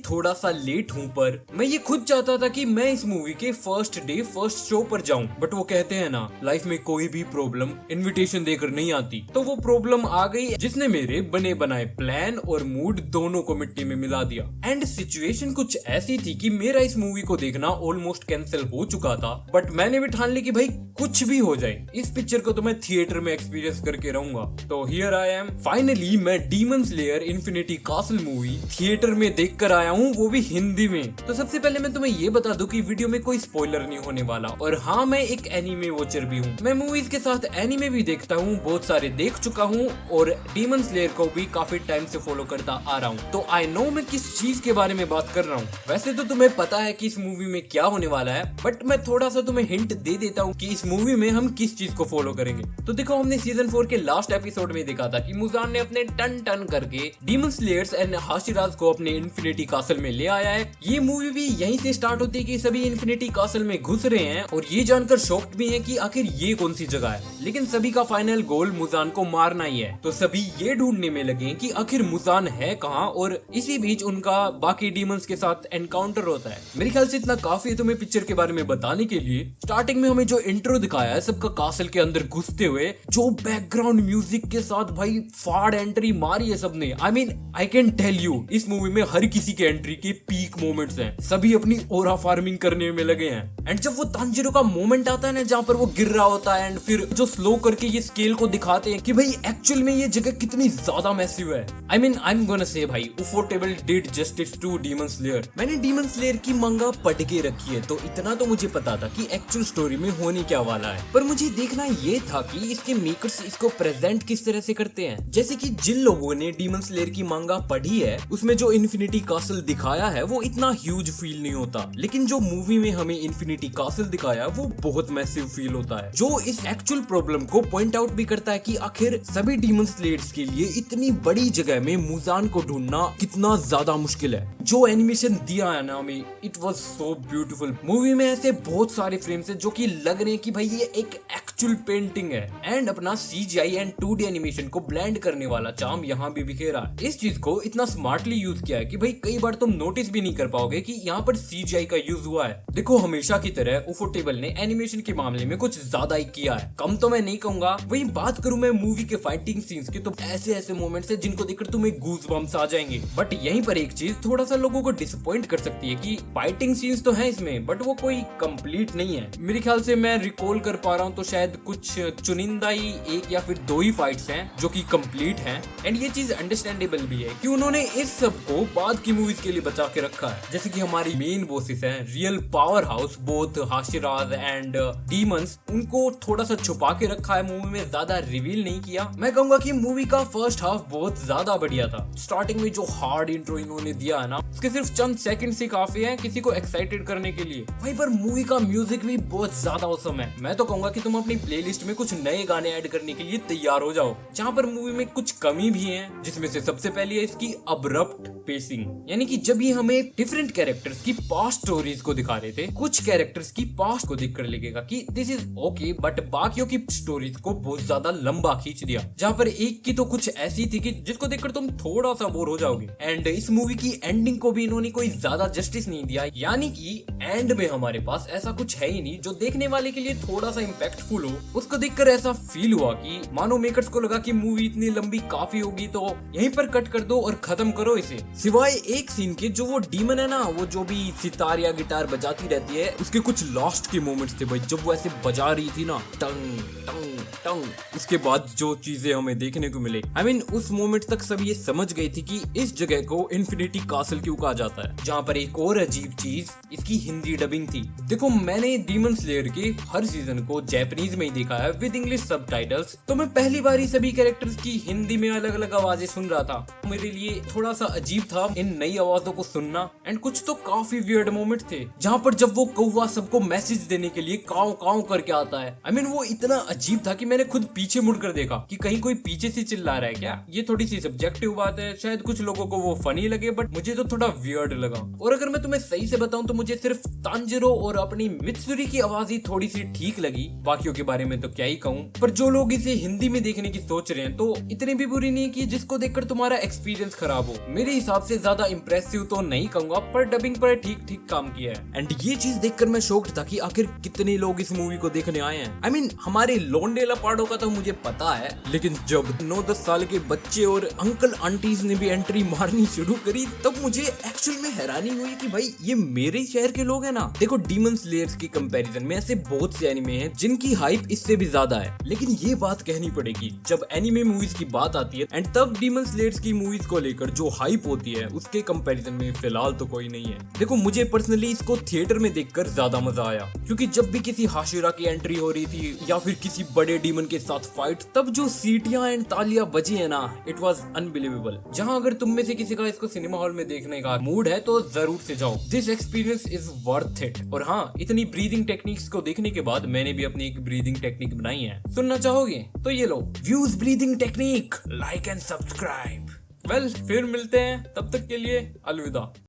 थोड़ा सा लेट हूँ, पर मैं ये खुद चाहता था कि मैं इस मूवी के फर्स्ट डे फर्स्ट शो पर जाऊं, बट वो कहते हैं ना, लाइफ में कोई भी प्रॉब्लम इनविटेशन देकर नहीं आती। तो वो प्रॉब्लम आ गई जिसने मेरे बने बनाए प्लान और मूड दोनों को मिट्टी में मिला दिया। एंड सिचुएशन कुछ ऐसी थी कि मेरा इस मूवी को देखना ऑलमोस्ट कैंसिल हो चुका था, बट मैंने भी ठान ली कि भाई कुछ भी हो जाए, इस पिक्चर को तो मैं थिएटर में एक्सपीरियंस करके रहूंगा। तो हियर आई एम, फाइनली मैं demon slayer infinity castle movie theatre में देखकर आया हूँ, वो भी हिंदी में। तो सबसे पहले मैं तुम्हें ये बता दूं कि वीडियो में कोई स्पॉइलर नहीं होने वाला, और हाँ, मैं एक एनीमे वॉचर भी हूँ। मैं मूवीज के साथ एनीमे भी देखता हूँ, बहुत सारे देख चुका हूँ, और डीमन स्लेयर को भी काफी टाइम से फॉलो करता आ रहा हूँ। तो आई नो मैं किस चीज के बारे में बात कर रहा हूँ। वैसे तो तुम्हें पता है कि इस मूवी में क्या होने वाला है, बट मैं थोड़ा सा तुम्हें हिंट दे देता हूँ कि इस मूवी में हम किस चीज को फॉलो करेंगे। तो देखो, हमने सीजन 4 के लास्ट एपिसोड में देखा था कि मुजान ने अपने टन टन करके डीमन स्लेयर्स एंड हाशिराज को अपने इन्फिनिटी कासल में ले आया है। ये मूवी भी यहीं से स्टार्ट होती है कि सभी इन्फिनिटी कासल में घुस रहे हैं, और ये जानकर शॉक्ड भी हैं कि आखिर ये कौन सी जगह है। लेकिन सभी का फाइनल गोल मुजान को मारना ही है, तो सभी ये ढूंढने में लगे कि आखिर मुजान है कहाँ, और इसी बीच उनका बाकी डीमंस के साथ एनकाउंटर होता है। मेरे ख्याल से इतना काफी है तुम्हें पिक्चर के बारे में बताने के लिए। स्टार्टिंग में हमें जो इंट्रो दिखाया है सबका कासल के अंदर घुसते हुए, जो बैकग्राउंड म्यूजिक के साथ भाई फाड़ एंट्री मारी है सबने। आई कैन टेल यू, इस मूवी में हर किसी के एंट्री के पीक मोमेंट्स हैं। सभी अपनी ओरा फार्मिंग करने में लगे हैं। एंड जब वो तांजीरो का मोमेंट आता है ना, जहाँ पर वो गिर रहा होता है, एंड फिर जो स्लो करके ये स्केल को दिखाते हैं कि भाई एक्चुअल में ये जगह कितनी ज्यादा मैसिव है। आई एम गोना से भाई, Ufotable did justice to Demon Slayer. मैंने डीमन स्लेयर की मंगा पढ़ के रखी है, तो इतना तो मुझे पता था कि एक्चुअल स्टोरी में होने क्या वाला है, पर मुझे देखना ये था कि इसके मेकर्स इसको प्रेजेंट किस तरह से करते हैं। जैसे कि जिन लोगों ने डीमन स्लेयर की मंगा पढ़ी है, उसमें जो इन्फिनिटी कासल दिखाया है वो इतना ह्यूज फील नहीं होता, लेकिन जो मूवी में हमें इन्फिनिटी कासल दिखाया वो बहुत मैसिव फील होता है, जो इस एक्चुअल प्रॉब्लम को पॉइंट आउट भी करता है कि आखिर सभी डीमन स्लेयर्स के लिए इतनी बड़ी जगह में मुजान को ढूंढना कितना ज्यादा मुश्किल है। जो एनिमेशन दिया है ना हमें, it was so beautiful. Movie में ऐसे बहुत सारे फ्रेम्स हैं जो कि लग रहे हैं कि भाई ये एक एक्चुअल पेंटिंग है, एंड अपना CGI एंड 2D एनिमेशन को ब्लेंड करने वाला चार्म यहाँ भी बिखेरा है। इस चीज को इतना स्मार्टली यूज किया है कि भाई कई बार तुम नोटिस भी नहीं कर पाओगे कि यहाँ पर CGI का यूज हुआ है। देखो, हमेशा की तरह ऊफोर्टेबल ने एनिमेशन के मामले में कुछ ज्यादा ही किया है, कम तो मैं नहीं कहूंगा। वही बात करूं मैं मूवी के फाइटिंग सीन्स की, तो ऐसे ऐसे मोमेंट्स हैं जिनको देखकर तुम्हें गूज बम्स आ जाएंगे। बट यहीं पर एक चीज थोड़ा सा लोगों को डिसअपॉइंट कर सकती है कि फाइटिंग सीन्स तो है इसमें, बट वो कोई कंप्लीट नहीं है। मेरे ख्याल से मैं रिकॉल कर पा रहा हूँ तो शायद कुछ चुनिंदा ही एक या फिर दो ही फाइट्स हैं जो कि कंप्लीट हैं, एंड ये चीज अंडरस्टैंडेबल भी है कि उन्होंने इस सब को बाद की मूवीज के लिए बचा के रखा है। जैसे कि हमारी मेन बॉसेस हैं, real power house, both Hashiras and demons, उनको थोड़ा सा छुपा के रखा है, मूवी में ज्यादा रिवील नहीं किया। मैं कहूंगा कि मूवी का फर्स्ट हाफ बहुत ज्यादा बढ़िया था। स्टार्टिंग में जो हार्ड इंट्रो इन्होंने दिया है ना, उसके सिर्फ चंद सेकंड से काफी है किसी को एक्साइटेड करने के लिए। वहीं पर मूवी का म्यूजिक भी बहुत ज्यादा औसम है। मैं तो कहूंगा कि तुम अपनी प्लेलिस्ट में कुछ नए गाने ऐड करने के लिए तैयार हो जाओ। जहाँ पर मूवी में कुछ कमी भी है, जिसमें से सबसे पहली है इसकी अब्रप्ट पेसिंग, यानी कि जब ये हमें डिफरेंट कैरेक्टर्स की पास्ट स्टोरीज को दिखा रहे थे, कुछ कैरेक्टर्स की पास्ट को देखकर लगेगा कि दिस इज ओके, बट बाकियों की स्टोरीज को बहुत ज्यादा लंबा खींच दिया। जहाँ पर एक की तो कुछ ऐसी थी कि जिसको देखकर तुम थोड़ा सा बोर हो जाओगे। एंड इस मूवी की एंडिंग को भी इन्होंने कोई ज्यादा जस्टिस नहीं दिया, यानी कि एंड में हमारे पास ऐसा कुछ है ही नहीं जो देखने वाले के लिए थोड़ा सा इम्पैक्टफुल हो। उसको देखकर ऐसा फील हुआ कि मानो मेकर्स को लगा कि मूवी इतनी लंबी काफी होगी, तो यहीं पर कट कर दो और खत्म करो इसे। सिवाय एक सीन के, जो वो डीमन है ना, वो जो भी सितार या गिटार बजाती रहती है, उसके कुछ लास्ट के मोमेंट्स थे भाई, जब वो ऐसे बजा रही थी ना, टंग टंग टंग, उसके बाद जो चीजें हमें देखने को मिले, उस मोमेंट तक सब ये समझ गई थी कि इस जगह को इन्फिनिटी कासल क्यों कहा जाता है। जहाँ पर एक और अजीब चीज, इसकी हिंदी डबिंग थी। देखो, मैंने डीमन स्लेयर के हर सीजन को जापानीज में ही देखा है विद इंग्लिश सबटाइटल्स, तो मैं पहली बार ही सभी कैरेक्टर्स की हिंदी में अलग अलग आवाजें सुन रहा था। मेरे लिए थोड़ा सा अजीब था इन नई आवाजों को सुनना, एंड कुछ तो काफी वियर्ड मोमेंट थे, जहाँ पर जब वो कौवा सबको मैसेज देने के लिए काव काव करके आता है, वो इतना अजीब था कि मैंने खुद पीछे मुड़कर देखा कि कहीं कोई पीछे से चिल्ला रहा है क्या। ये थोड़ी सी सब्जेक्टिव बात है, शायद कुछ लोगों को वो फनी लगे, बट मुझे तो थोड़ा वियर्ड लगा। और अगर मैं तुम्हें सही से बताऊं तो मुझे सिर्फ तांजिरो और अपनी मित्सुरी की आवाज ही थोड़ी सी ठीक लगी, बाकियों के बारे में तो क्या ही कहूँ। पर जो लोग इसे हिंदी में देखने की सोच रहे हैं तो इतनी भी बुरी नहीं कि जिसको देखकर तुम्हारा एक्सपीरियंस खराब हो। मेरे हिसाब से ज्यादा इंप्रेसिव तो नहीं कहूंगा, पर डबिंग पर ठीक ठीक काम किया है। एंड ये चीज देखकर मैं शॉक्ड था कि आखिर कितने लोग इस मूवी को देखने आए हैं। I mean, हमारे लोंडेला पाड़ो का तो मुझे पता है, लेकिन जब 9-10 साल के बच्चे और अंकल आंटीज ने भी एंट्री मारनी शुरू करी तब मुझे एक्चुअल में हैरानी हुई कि भाई ये मेरे शहर के लोग हैं ना। देखो, डीमन स्लेयर्स की कंपैरिजन में ऐसे बहुत से एनिमे हैं जिनकी हाइप इससे भी ज्यादा है, लेकिन ये बात कहनी पड़ेगी जब एनिमे मूवीज की बात आती है एंड तब डीमन स्लेयर्स की मूवीज को लेकर जो हाइप होती है उसके कंपैरिजन में फिलहाल तो कोई नहीं है। देखो, मुझे पर्सनली इसको थिएटर में देखकर ज्यादा मजा आया, क्योंकि जब भी किसी हाशिरा की एंट्री हो रही थी या फिर किसी बड़े डीमन के साथ फाइट, तब जो सीटियां एंड तालियां बजी है ना, इट वाज अनबिलीवेबल। जहां अगर तुम में से किसी का इसको सिनेमा हॉल में देखने का मूड है तो जरूर से जाओ। This experience is worth it. और हाँ, इतनी ब्रीदिंग टेक्निक्स को देखने के बाद मैंने भी अपनी एक ब्रीदिंग टेक्निक बनाई है, सुनना चाहोगे तो ये लो, views breathing technique, like and subscribe. Well, फिर मिलते हैं, तब तक के लिए अलविदा।